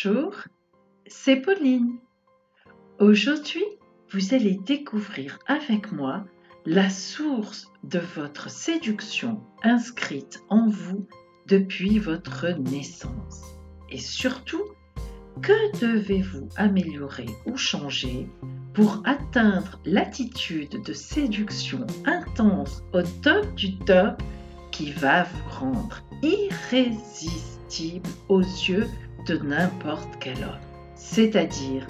Bonjour, c'est Pauline. Aujourd'hui, vous allez découvrir avec moi la source de votre séduction inscrite en vous depuis votre naissance. Et surtout, que devez-vous améliorer ou changer pour atteindre l'attitude de séduction intense au top du top qui va vous rendre irrésistible aux yeux de n'importe quel homme, c'est-à-dire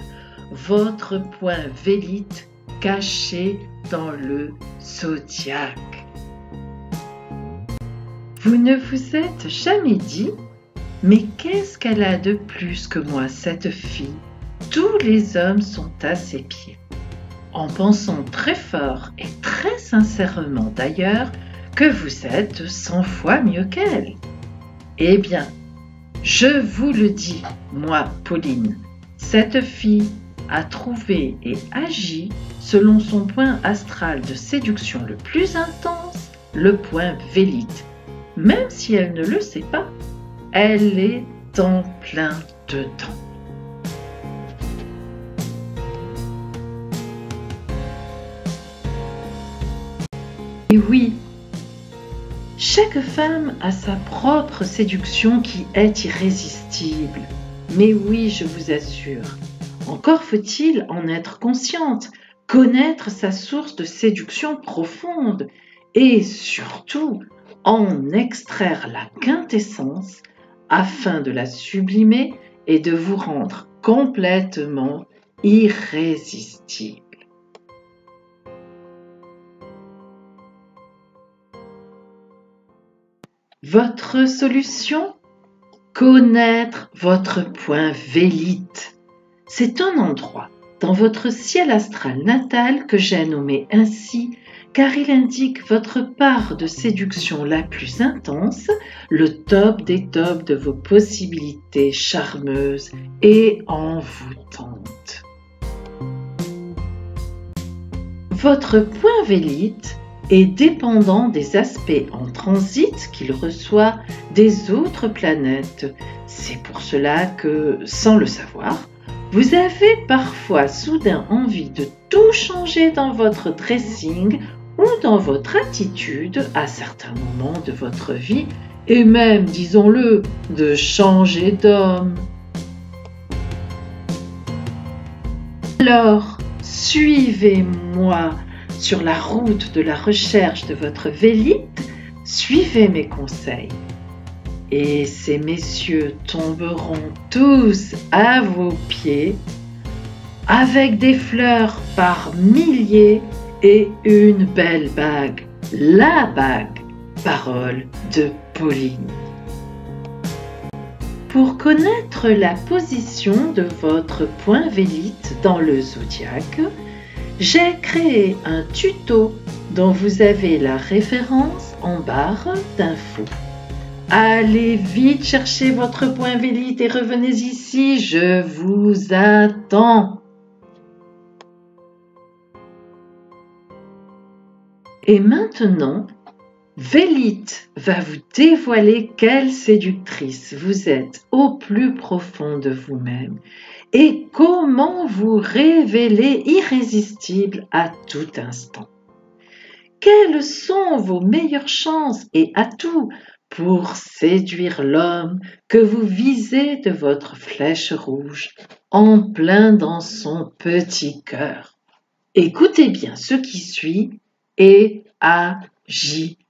votre point Vélite caché dans le zodiaque. Vous ne vous êtes jamais dit « Mais qu'est-ce qu'elle a de plus que moi, cette fille? Tous les hommes sont à ses pieds. » En pensant très fort et très sincèrement d'ailleurs que vous êtes 100 fois mieux qu'elle. Eh bien, je vous le dis, moi, Pauline, cette fille a trouvé et agi selon son point astral de séduction le plus intense, le point Vélite. Même si elle ne le sait pas, elle est en plein dedans. Et oui, chaque femme a sa propre séduction qui est irrésistible. Mais oui, je vous assure, encore faut-il en être consciente, connaître sa source de séduction profonde et surtout en extraire la quintessence afin de la sublimer et de vous rendre complètement irrésistible. Votre solution? Connaître votre point Vélite. C'est un endroit dans votre ciel astral natal que j'ai nommé ainsi car il indique votre part de séduction la plus intense, le top des tops de vos possibilités charmeuses et envoûtantes. Votre point Vélite est dépendant des aspects en transit qu'il reçoit des autres planètes. C'est pour cela que, sans le savoir, vous avez parfois soudain envie de tout changer dans votre dressing ou dans votre attitude à certains moments de votre vie et même, disons-le, de changer d'homme. Alors, suivez-moi sur la route de la recherche de votre Vélite, suivez mes conseils. Et ces messieurs tomberont tous à vos pieds avec des fleurs par milliers et une belle bague, la bague, parole de Pauline. Pour connaître la position de votre point Vélite dans le zodiaque, j'ai créé un tuto dont vous avez la référence en barre d'infos. Allez vite chercher votre point Vélite et revenez ici, je vous attends. Et maintenant, Vélite va vous dévoiler quelle séductrice vous êtes au plus profond de vous-même et comment vous révéler irrésistible à tout instant. Quelles sont vos meilleures chances et atouts pour séduire l'homme que vous visez de votre flèche rouge en plein dans son petit cœur? Écoutez bien ce qui suit et agissez.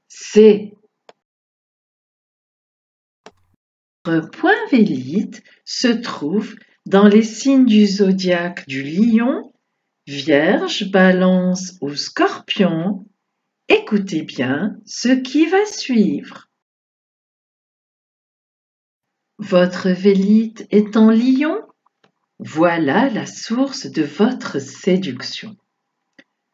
Votre point Vélite se trouve dans les signes du zodiaque du Lion, Vierge, Balance ou Scorpion. Écoutez bien ce qui va suivre. Votre Vélite est en Lion? Voilà la source de votre séduction.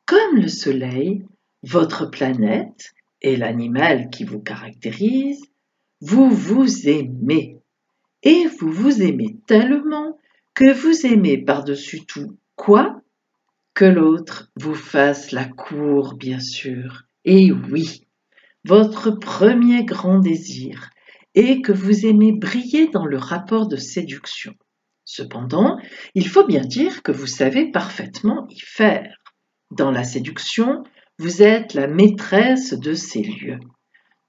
Comme le Soleil, votre planète et l'animal qui vous caractérise, vous vous aimez. Et vous vous aimez tellement que vous aimez par-dessus tout quoi? Que l'autre vous fasse la cour, bien sûr. Et oui, votre premier grand désir est que vous aimez briller dans le rapport de séduction. Cependant, il faut bien dire que vous savez parfaitement y faire. Dans la séduction, vous êtes la maîtresse de ces lieux.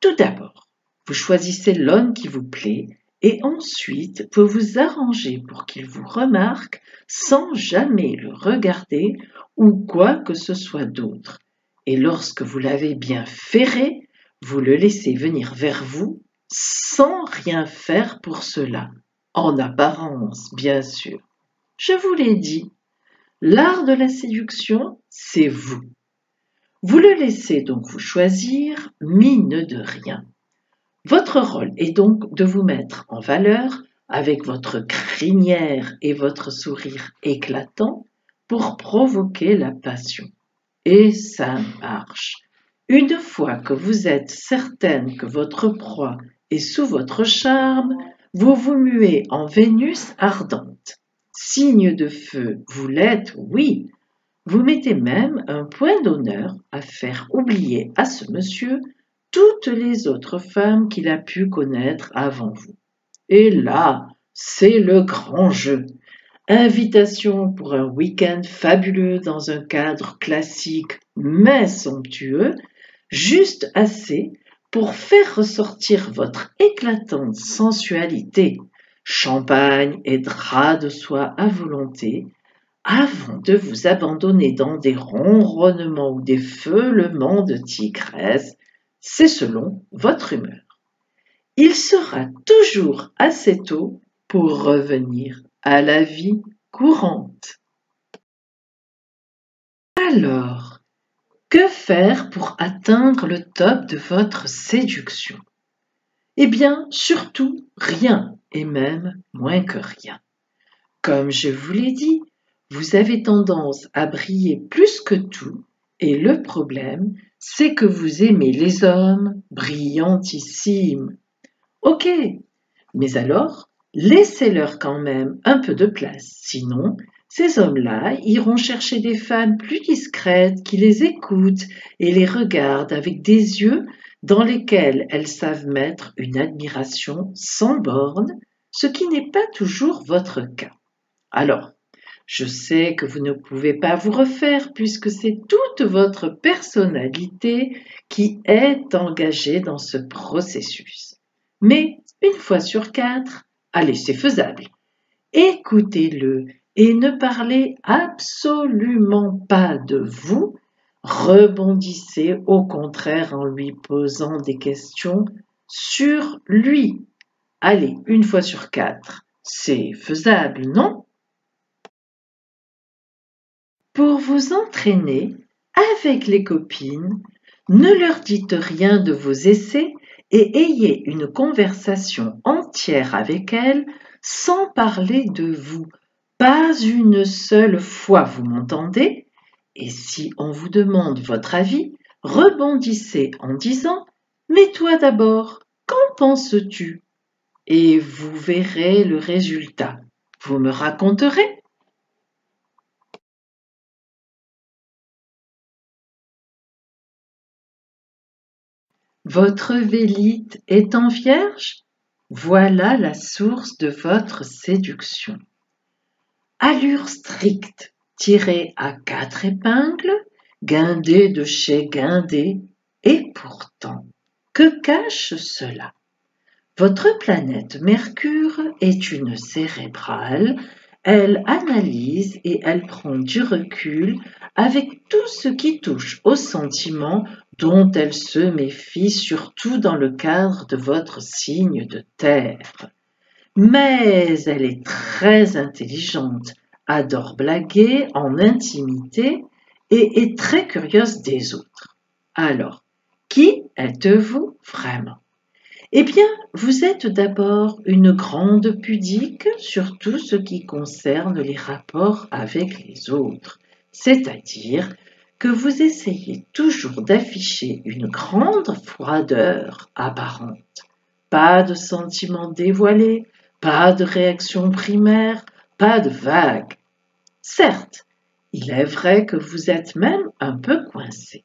Tout d'abord, vous choisissez l'homme qui vous plaît et ensuite vous vous arrangez pour qu'il vous remarque sans jamais le regarder ou quoi que ce soit d'autre. Et lorsque vous l'avez bien ferré, vous le laissez venir vers vous sans rien faire pour cela. En apparence, bien sûr. Je vous l'ai dit, l'art de la séduction, c'est vous. Vous le laissez donc vous choisir, mine de rien. Votre rôle est donc de vous mettre en valeur avec votre crinière et votre sourire éclatant pour provoquer la passion. Et ça marche. Une fois que vous êtes certaine que votre proie est sous votre charme, vous vous muez en Vénus ardente. Signe de feu, vous l'êtes, oui. Vous mettez même un point d'honneur à faire oublier à ce monsieur toutes les autres femmes qu'il a pu connaître avant vous. Et là, c'est le grand jeu. Invitation pour un week-end fabuleux dans un cadre classique mais somptueux, juste assez pour faire ressortir votre éclatante sensualité, champagne et draps de soie à volonté, avant de vous abandonner dans des ronronnements ou des feulements de tigresse, c'est selon votre humeur. Il sera toujours assez tôt pour revenir à la vie courante. Alors, que faire pour atteindre le top de votre séduction? Eh bien, surtout rien, et même moins que rien. Comme je vous l'ai dit, vous avez tendance à briller plus que tout, et le problème, c'est que vous aimez les hommes brillantissimes. Ok, mais alors, laissez-leur quand même un peu de place, sinon, ces hommes-là iront chercher des femmes plus discrètes qui les écoutent et les regardent avec des yeux dans lesquels elles savent mettre une admiration sans borne, ce qui n'est pas toujours votre cas. Alors, je sais que vous ne pouvez pas vous refaire puisque c'est toute votre personnalité qui est engagée dans ce processus. Mais une fois sur 4, allez, c'est faisable. Écoutez-le et ne parlez absolument pas de vous. Rebondissez au contraire en lui posant des questions sur lui. Allez, une fois sur 4, c'est faisable, non? Pour vous entraîner avec les copines, ne leur dites rien de vos essais et ayez une conversation entière avec elles sans parler de vous. Pas une seule fois, vous m'entendez? Et si on vous demande votre avis, rebondissez en disant « Mais toi d'abord, qu'en penses-tu » et vous verrez le résultat. Vous me raconterez? Votre vélite étant vierge, voilà la source de votre séduction. Allure stricte, tirée à 4 épingles, guindée de chez guindée, et pourtant, que cache cela? Votre planète Mercure est une cérébrale, elle analyse et elle prend du recul avec tout ce qui touche aux sentiments dont elle se méfie surtout dans le cadre de votre signe de terre. Mais elle est très intelligente, adore blaguer en intimité et est très curieuse des autres. Alors, qui êtes-vous vraiment? Eh bien, vous êtes d'abord une grande pudique sur tout ce qui concerne les rapports avec les autres, c'est-à-dire que vous essayez toujours d'afficher une grande froideur apparente. Pas de sentiments dévoilés, pas de réaction primaire, pas de vagues. Certes, il est vrai que vous êtes même un peu coincé.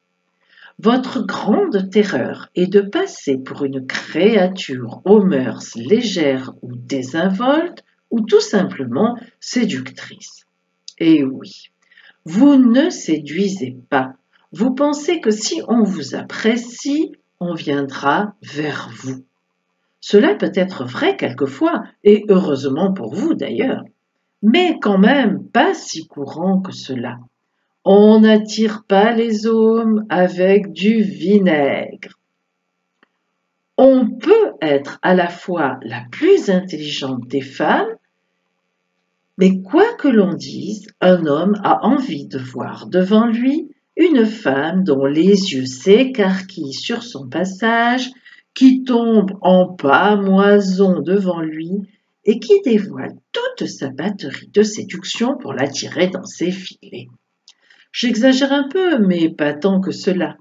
Votre grande terreur est de passer pour une créature aux mœurs légères ou désinvoltes ou tout simplement séductrice. Et oui, vous ne séduisez pas. Vous pensez que si on vous apprécie, on viendra vers vous. Cela peut être vrai quelquefois, et heureusement pour vous d'ailleurs, mais quand même pas si courant que cela. On n'attire pas les hommes avec du vinaigre. On peut être à la fois la plus intelligente des femmes, mais quoi que l'on dise, un homme a envie de voir devant lui une femme dont les yeux s'écarquillent sur son passage, qui tombe en pâmoison devant lui et qui dévoile toute sa batterie de séduction pour l'attirer dans ses filets. J'exagère un peu, mais pas tant que cela.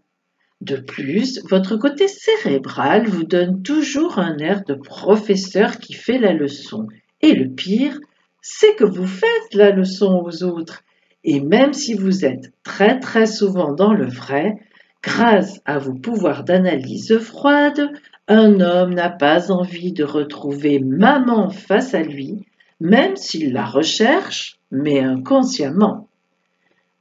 De plus, votre côté cérébral vous donne toujours un air de professeur qui fait la leçon. Et le pire, c'est que vous faites la leçon aux autres. Et même si vous êtes très très souvent dans le vrai, grâce à vos pouvoirs d'analyse froide, un homme n'a pas envie de retrouver maman face à lui, même s'il la recherche, mais inconsciemment.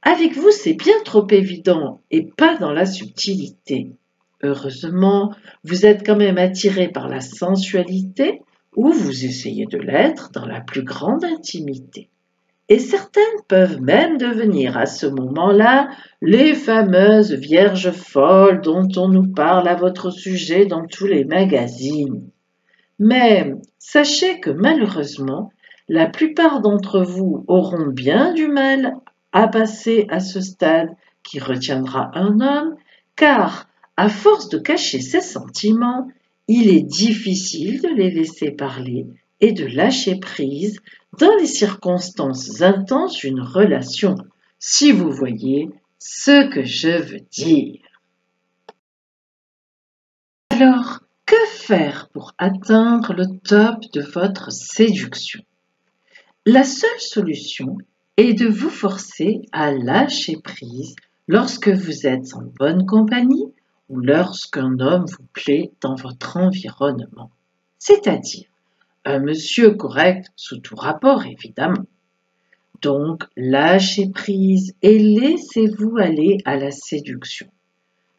Avec vous, c'est bien trop évident et pas dans la subtilité. Heureusement, vous êtes quand même attiré par la sensualité ou vous essayez de l'être dans la plus grande intimité. Et certaines peuvent même devenir à ce moment-là les fameuses vierges folles dont on nous parle à votre sujet dans tous les magazines. Mais sachez que malheureusement, la plupart d'entre vous auront bien du mal à passer à ce stade qui retiendra un homme, car à force de cacher ses sentiments, il est difficile de les laisser parler et de lâcher prise dans les circonstances intenses d'une relation, si vous voyez ce que je veux dire. Alors, que faire pour atteindre le top de votre séduction? La seule solution est de vous forcer à lâcher prise lorsque vous êtes en bonne compagnie ou lorsqu'un homme vous plaît dans votre environnement, c'est-à-dire un monsieur correct sous tout rapport évidemment. Donc lâchez prise et laissez-vous aller à la séduction.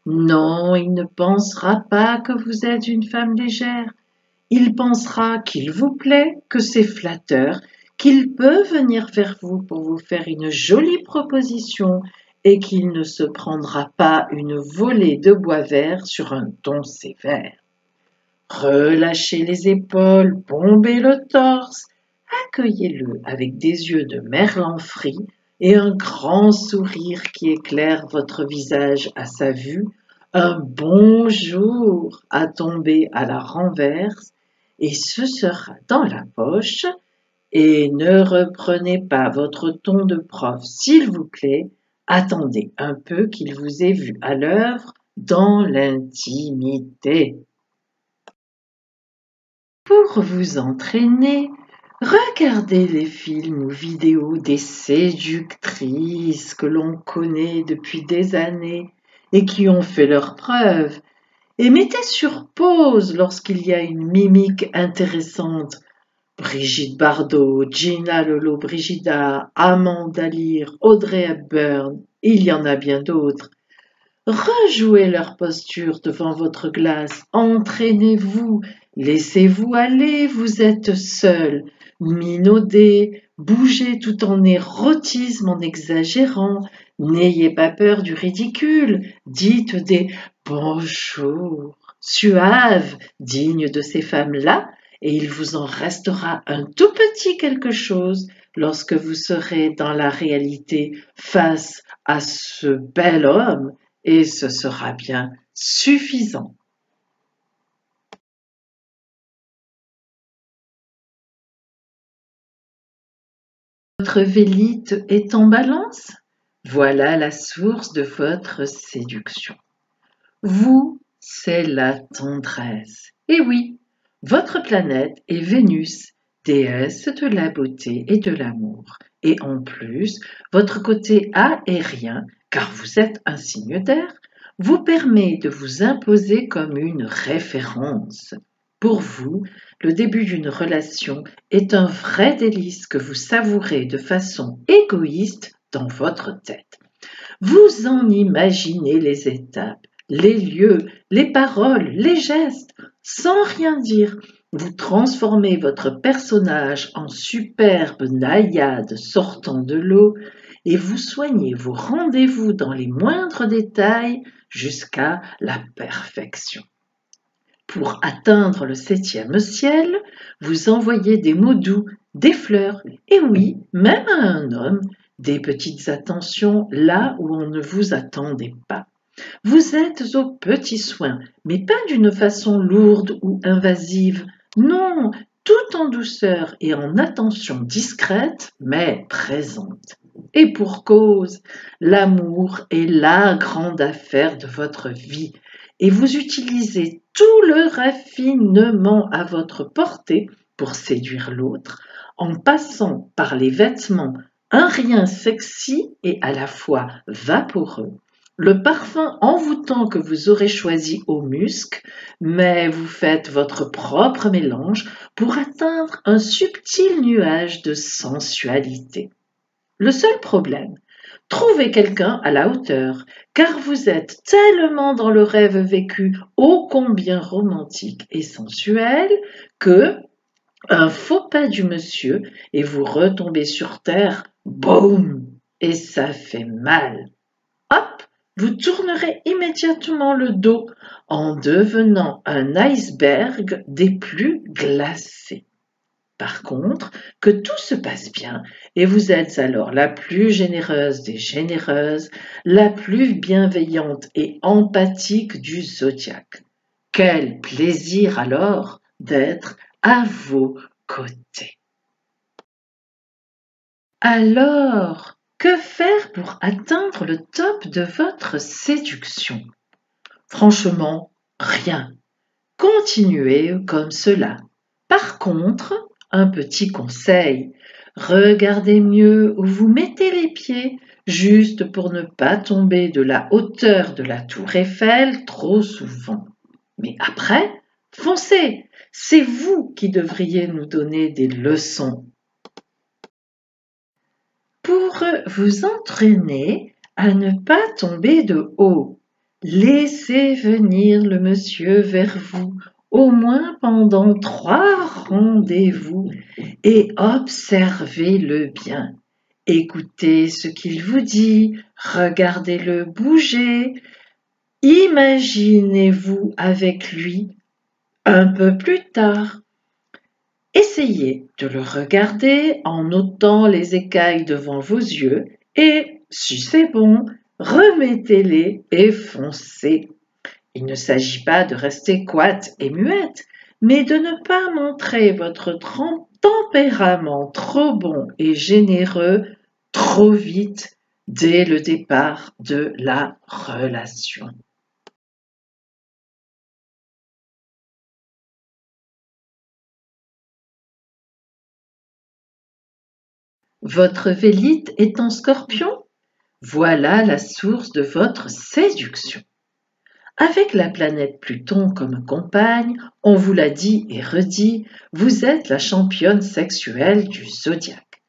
Non, il ne pensera pas que vous êtes une femme légère. Il pensera qu'il vous plaît, que c'est flatteur, qu'il peut venir vers vous pour vous faire une jolie proposition et qu'il ne se prendra pas une volée de bois vert sur un ton sévère. Relâchez les épaules, bombez le torse, accueillez-le avec des yeux de merlan frit et un grand sourire qui éclaire votre visage à sa vue, un bonjour à tomber à la renverse, et ce sera dans la poche, et ne reprenez pas votre ton de prof, s'il vous plaît, attendez un peu qu'il vous ait vu à l'œuvre dans l'intimité. Pour vous entraîner, regardez les films ou vidéos des séductrices que l'on connaît depuis des années et qui ont fait leurs preuves, et mettez sur pause lorsqu'il y a une mimique intéressante. Brigitte Bardot, Gina Lollobrigida, Amanda Lear, Audrey Hepburn, il y en a bien d'autres. Rejouez leur posture devant votre glace, entraînez-vous, laissez-vous aller, vous êtes seul, minaudez, bougez tout en érotisme en exagérant, n'ayez pas peur du ridicule, dites des bonjours suaves, dignes de ces femmes-là, et il vous en restera un tout petit quelque chose lorsque vous serez dans la réalité face à ce bel homme, et ce sera bien suffisant. Votre Vélite est en balance? Voilà la source de votre séduction. Vous, c'est la tendresse. Et oui, votre planète est Vénus, déesse de la beauté et de l'amour. Et en plus, votre côté aérien, car vous êtes un signe d'air, vous permet de vous imposer comme une référence. Pour vous, le début d'une relation est un vrai délice que vous savourez de façon égoïste dans votre tête. Vous en imaginez les étapes, les lieux, les paroles, les gestes, sans rien dire. Vous transformez votre personnage en superbe naïade sortant de l'eau et vous soignez vos rendez-vous dans les moindres détails jusqu'à la perfection. Pour atteindre le 7e ciel, vous envoyez des mots doux, des fleurs, et oui, même à un homme, des petites attentions là où on ne vous attendait pas. Vous êtes aux petits soins, mais pas d'une façon lourde ou invasive. Non, tout en douceur et en attention discrète, mais présente. Et pour cause, l'amour est la grande affaire de votre vie et vous utilisez tout le raffinement à votre portée pour séduire l'autre en passant par les vêtements un rien sexy et à la fois vaporeux, le parfum envoûtant que vous aurez choisi au musc, mais vous faites votre propre mélange pour atteindre un subtil nuage de sensualité. Le seul problème, trouver quelqu'un à la hauteur, car vous êtes tellement dans le rêve vécu ô combien romantique et sensuel que un faux pas du monsieur et vous retombez sur terre, boum, et ça fait mal. Hop, vous tournerez immédiatement le dos en devenant un iceberg des plus glacés. Par contre, que tout se passe bien et vous êtes alors la plus généreuse des généreuses, la plus bienveillante et empathique du zodiaque. Quel plaisir alors d'être à vos côtés. Alors, que faire pour atteindre le top de votre séduction? Franchement, rien. Continuez comme cela. Par contre, un petit conseil, regardez mieux où vous mettez les pieds, juste pour ne pas tomber de la hauteur de la tour Eiffel trop souvent. Mais après, foncez, c'est vous qui devriez nous donner des leçons. Pour vous entraîner à ne pas tomber de haut, laissez venir le monsieur vers vous au moins pendant 3 rendez-vous et observez-le bien. Écoutez ce qu'il vous dit, regardez-le bouger, imaginez-vous avec lui un peu plus tard. Essayez de le regarder en notant les écailles devant vos yeux et, si c'est bon, remettez-les et foncez. Il ne s'agit pas de rester coite et muette, mais de ne pas montrer votre tempérament trop bon et généreux trop vite dès le départ de la relation. Votre Vélite est en Scorpion? Voilà la source de votre séduction. Avec la planète Pluton comme compagne, on vous l'a dit et redit, vous êtes la championne sexuelle du zodiaque.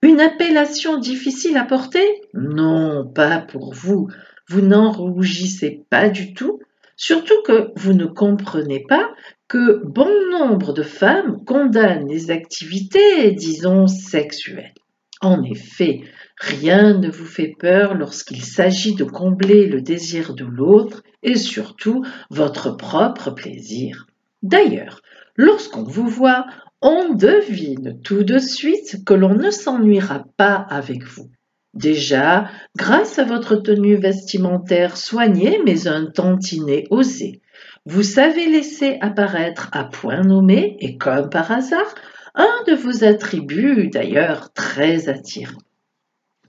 Une appellation difficile à porter? Non, pas pour vous. Vous n'en rougissez pas du tout, surtout que vous ne comprenez pas que bon nombre de femmes condamnent les activités, disons, sexuelles. En effet, rien ne vous fait peur lorsqu'il s'agit de combler le désir de l'autre et surtout votre propre plaisir. D'ailleurs, lorsqu'on vous voit, on devine tout de suite que l'on ne s'ennuiera pas avec vous. Déjà, grâce à votre tenue vestimentaire soignée mais un tantinet osé, vous savez laisser apparaître à point nommé et comme par hasard un de vos attributs d'ailleurs très attirant.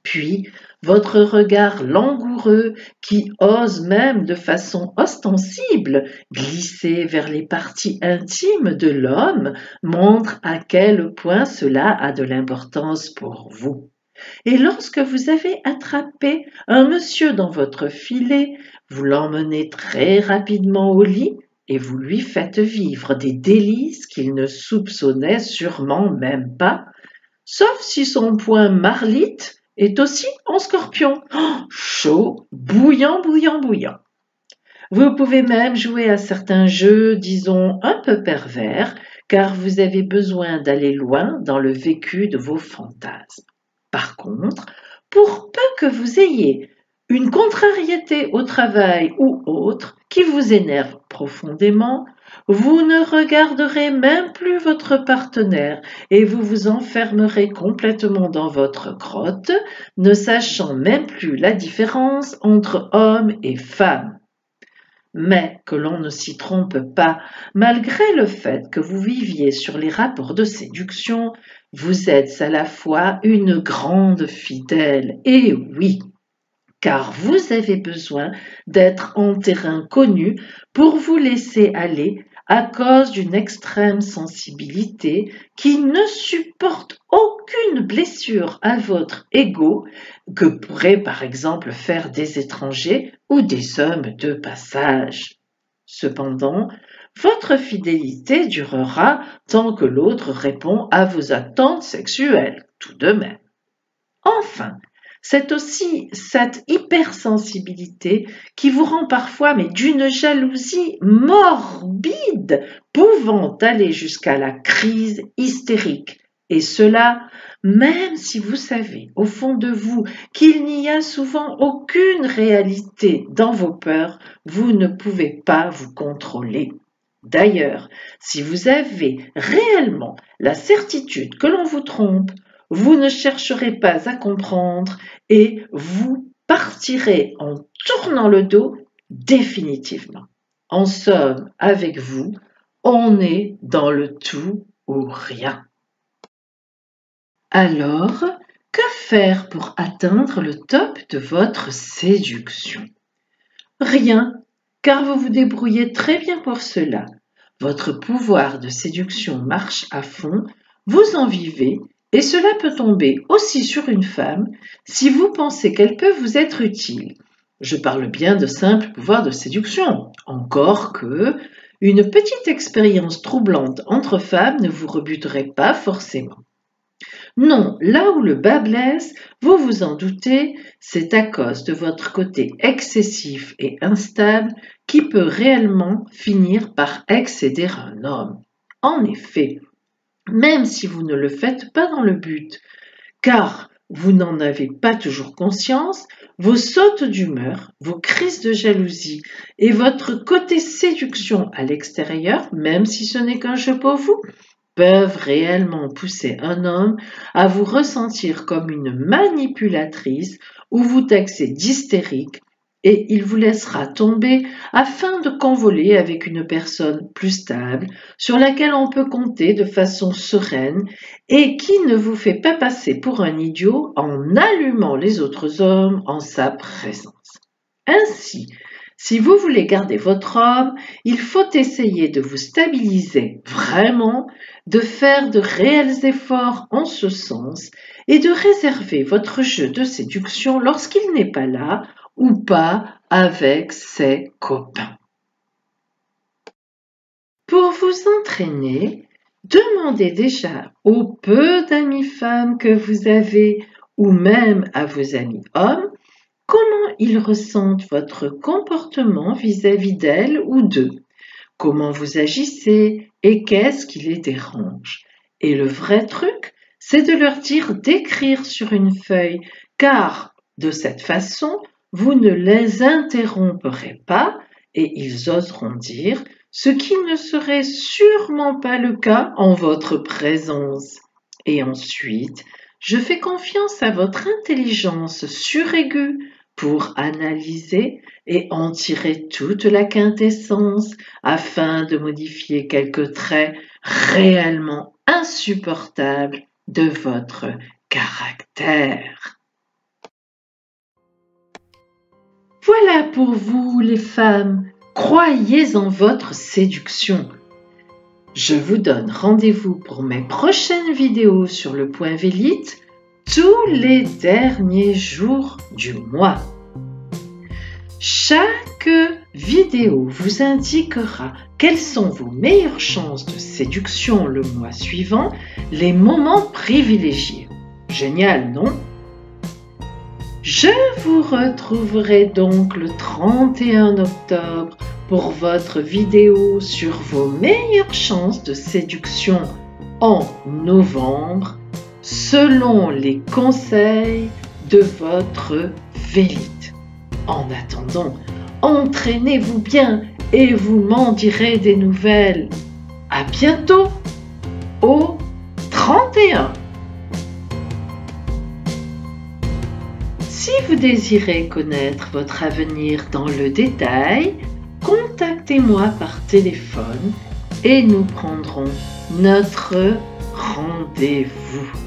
Puis, votre regard langoureux qui ose même de façon ostensible glisser vers les parties intimes de l'homme montre à quel point cela a de l'importance pour vous. Et lorsque vous avez attrapé un monsieur dans votre filet, vous l'emmenez très rapidement au lit et vous lui faites vivre des délices qu'il ne soupçonnait sûrement même pas, sauf si son point Marlite est aussi en Scorpion. Oh, chaud, bouillant, bouillant, bouillant. Vous pouvez même jouer à certains jeux, disons, un peu pervers, car vous avez besoin d'aller loin dans le vécu de vos fantasmes. Par contre, pour peu que vous ayez une contrariété au travail ou autre qui vous énerve profondément, vous ne regarderez même plus votre partenaire et vous vous enfermerez complètement dans votre grotte, ne sachant même plus la différence entre homme et femme. Mais que l'on ne s'y trompe pas, malgré le fait que vous viviez sur les rapports de séduction, vous êtes à la fois une grande fidèle, et oui, car vous avez besoin d'être en terrain connu pour vous laisser aller à cause d'une extrême sensibilité qui ne supporte aucune blessure à votre ego que pourraient par exemple faire des étrangers ou des hommes de passage. Cependant, votre fidélité durera tant que l'autre répond à vos attentes sexuelles, tout de même. Enfin, c'est aussi cette hypersensibilité qui vous rend parfois mais d'une jalousie morbide, pouvant aller jusqu'à la crise hystérique. Et cela, même si vous savez au fond de vous qu'il n'y a souvent aucune réalité dans vos peurs, vous ne pouvez pas vous contrôler. D'ailleurs, si vous avez réellement la certitude que l'on vous trompe, vous ne chercherez pas à comprendre et vous partirez en tournant le dos définitivement. En somme, avec vous, on est dans le tout ou rien. Alors, que faire pour atteindre le top de votre séduction? Rien, car vous vous débrouillez très bien pour cela. Votre pouvoir de séduction marche à fond, vous en vivez, et cela peut tomber aussi sur une femme si vous pensez qu'elle peut vous être utile. Je parle bien de simple pouvoir de séduction, encore que une petite expérience troublante entre femmes ne vous rebuterait pas forcément. Non, là où le bât blesse, vous vous en doutez, c'est à cause de votre côté excessif et instable qui peut réellement finir par excéder un homme. En effet, même si vous ne le faites pas dans le but, car vous n'en avez pas toujours conscience, vos sautes d'humeur, vos crises de jalousie et votre côté séduction à l'extérieur, même si ce n'est qu'un jeu pour vous, peuvent réellement pousser un homme à vous ressentir comme une manipulatrice ou vous taxer d'hystérique et il vous laissera tomber afin de convoler avec une personne plus stable sur laquelle on peut compter de façon sereine et qui ne vous fait pas passer pour un idiot en allumant les autres hommes en sa présence. Ainsi, si vous voulez garder votre homme, il faut essayer de vous stabiliser vraiment, de faire de réels efforts en ce sens et de réserver votre jeu de séduction lorsqu'il n'est pas là ou pas avec ses copains. Pour vous entraîner, demandez déjà au peu d'amis femmes que vous avez ou même à vos amis hommes comment ils ressentent votre comportement vis-à-vis d'elles ou d'eux, comment vous agissez et qu'est-ce qui les dérange. Et le vrai truc, c'est de leur dire d'écrire sur une feuille, car de cette façon, vous ne les interromperez pas et ils oseront dire ce qui ne serait sûrement pas le cas en votre présence. Et ensuite, je fais confiance à votre intelligence suraiguë pour analyser et en tirer toute la quintessence afin de modifier quelques traits réellement insupportables de votre caractère. Voilà pour vous les femmes, croyez en votre séduction. Je vous donne rendez-vous pour mes prochaines vidéos sur le point Vélite tous les derniers jours du mois. Chaque vidéo vous indiquera Quelles sont vos meilleures chances de séduction le mois suivant? Les moments privilégiés. Génial, non? Je vous retrouverai donc le 31 octobre pour votre vidéo sur vos meilleures chances de séduction en novembre selon les conseils de votre Vélite. En attendant, entraînez-vous bien et vous m'en direz des nouvelles. À bientôt au 31. Si vous désirez connaître votre avenir dans le détail, contactez-moi par téléphone et nous prendrons notre rendez-vous.